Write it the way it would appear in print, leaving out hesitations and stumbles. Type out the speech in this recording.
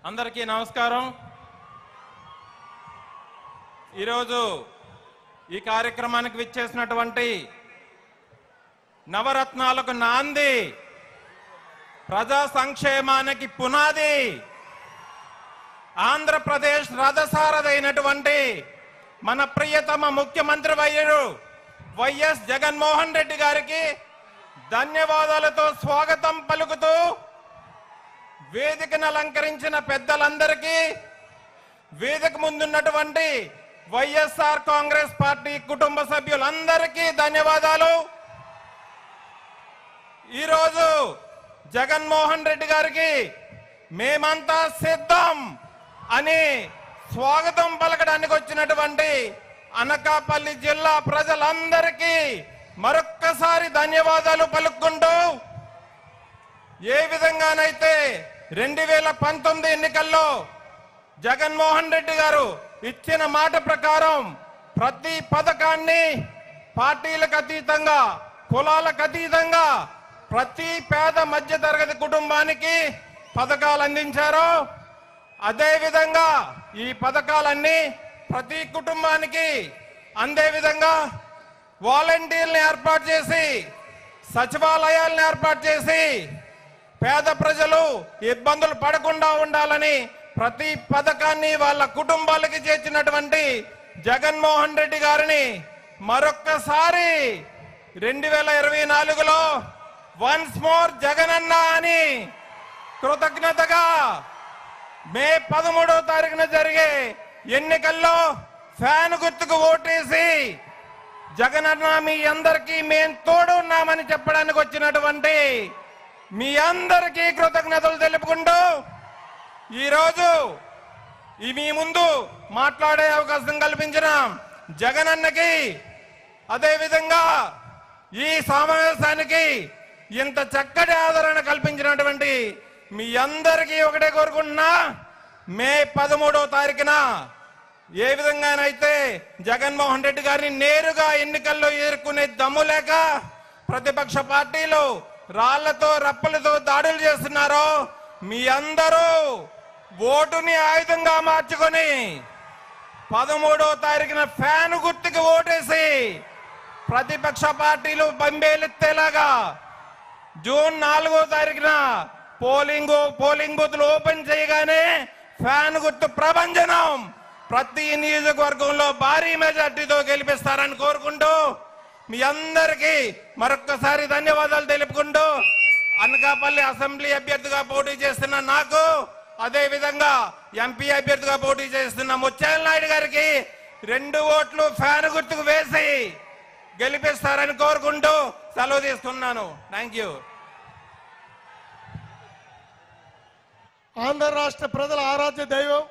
అందరికీ నమస్కారం। ఈరోజు ఈ కార్యక్రమానికి విచ్చేసినటువంటి నవరత్నాలకు నాంది, ప్రజా సంక్షేమానికి పునాది, ఆంధ్రప్రదేశ్ రథసారథైనటువంటి మన ప్రియతమ ముఖ్యమంత్రి వైఎస్ జగన్మోహన్ రెడ్డి గారికి ధన్యవాదాలతో స్వాగతం పలుకుతూ వేదికను అలంకరించిన పెద్దలందరికీ, వేదిక ముందున్నటువంటి వైఎస్ఆర్ కాంగ్రెస్ పార్టీ కుటుంబ సభ్యులందరికీ ధన్యవాదాలు। ఈరోజు జగన్మోహన్ రెడ్డి గారికి మేమంతా సిద్ధం అని స్వాగతం పలకడానికి వచ్చినటువంటి అనకాపల్లి జిల్లా ప్రజలందరికీ మరొక్కసారి ధన్యవాదాలు పలుకుంటూ, ఏ విధంగానైతే 2019 ఎన్నికల్లో జగన్మోహన్ రెడ్డి గారు ఇచ్చిన మాట ప్రకారం ప్రతి పథకాన్ని పార్టీలకు అతీతంగా, కులాలకు అతీతంగా ప్రతి పేద మధ్య తరగతి కుటుంబానికి పథకాలు అందించారో, అదే విధంగా ఈ పథకాలన్నీ ప్రతి కుటుంబానికి అందే విధంగా వాలంటీర్లను ఏర్పాటు చేసి, సచివాలయాలను ఏర్పాటు చేసి పేద ప్రజలు ఇబ్బందులు పడకుండా ఉండాలని ప్రతి పథకాన్ని వాళ్ళ కుటుంబాలకి చేర్చినటువంటి జగన్మోహన్ రెడ్డి గారిని మరొక్కసారి 2024లో వన్స్ మోర్ జగనన్న అని కృతజ్ఞతగా మే 13వ తారీఖున జరిగే ఎన్నికల్లో ఫ్యాన్ గుర్తుకు ఓటేసి జగనన్న మీ అందరికీ మేము తోడు ఉన్నామని చెప్పడానికి వచ్చినటువంటి మీ అందరికీ కృతజ్ఞతలు తెలుపుకుంటూ, ఈరోజు మీ ముందు మాట్లాడే అవకాశం కల్పించిన జగనన్నకి, అదేవిధంగా ఈ సమావేశానికి ఇంత చక్కటి ఆదరణ కల్పించినటువంటి మీ అందరికీ ఒకటే కోరుకుంటున్నా, మే 13వ తారీఖున ఏ విధంగానైతే జగన్మోహన్ రెడ్డి గారిని నేరుగా ఎన్నికల్లో ఎదుర్కొనే దమ్ము లేక ప్రతిపక్ష పార్టీలు రాళ్లతో రప్పలతో దాడులు చేస్తున్నారో, మీ అందరూ ఓటుని ఆయుధంగా మార్చుకొని 13వ తారీఖున ఫ్యాన్ గుర్తుకి ఓటేసి ప్రతిపక్ష పార్టీలు బంబేలెత్తేలాగా జూన్ 4వ తారీఖున పోలింగ్ బూత్లు ఓపెన్ చేయగానే ఫ్యాన్ గుర్తు ప్రభంజనం ప్రతి నియోజకవర్గంలో భారీ మెజార్టీతో గెలిపిస్తారని కోరుకుంటూ, మీ అందరికీ మరొక్కసారి ధన్యవాదాలు తెలుపుకుంటూ, అనకాపల్లి అసెంబ్లీ అభ్యర్థిగా పోటీ చేస్తున్న నాకు, అదే విధంగా ఎంపీ అభ్యర్థిగా పోటీ చేస్తున్న ముత్యాల నాయుడు గారికి 2 ఓట్లు ఫ్యాన్ గుర్తుకు వేసి గెలిపిస్తారని కోరుకుంటూ సెలవు తీసుకున్నాను। Thank you. ఆంధ్ర రాష్ట్ర ప్రజల ఆరాధ్య దైవం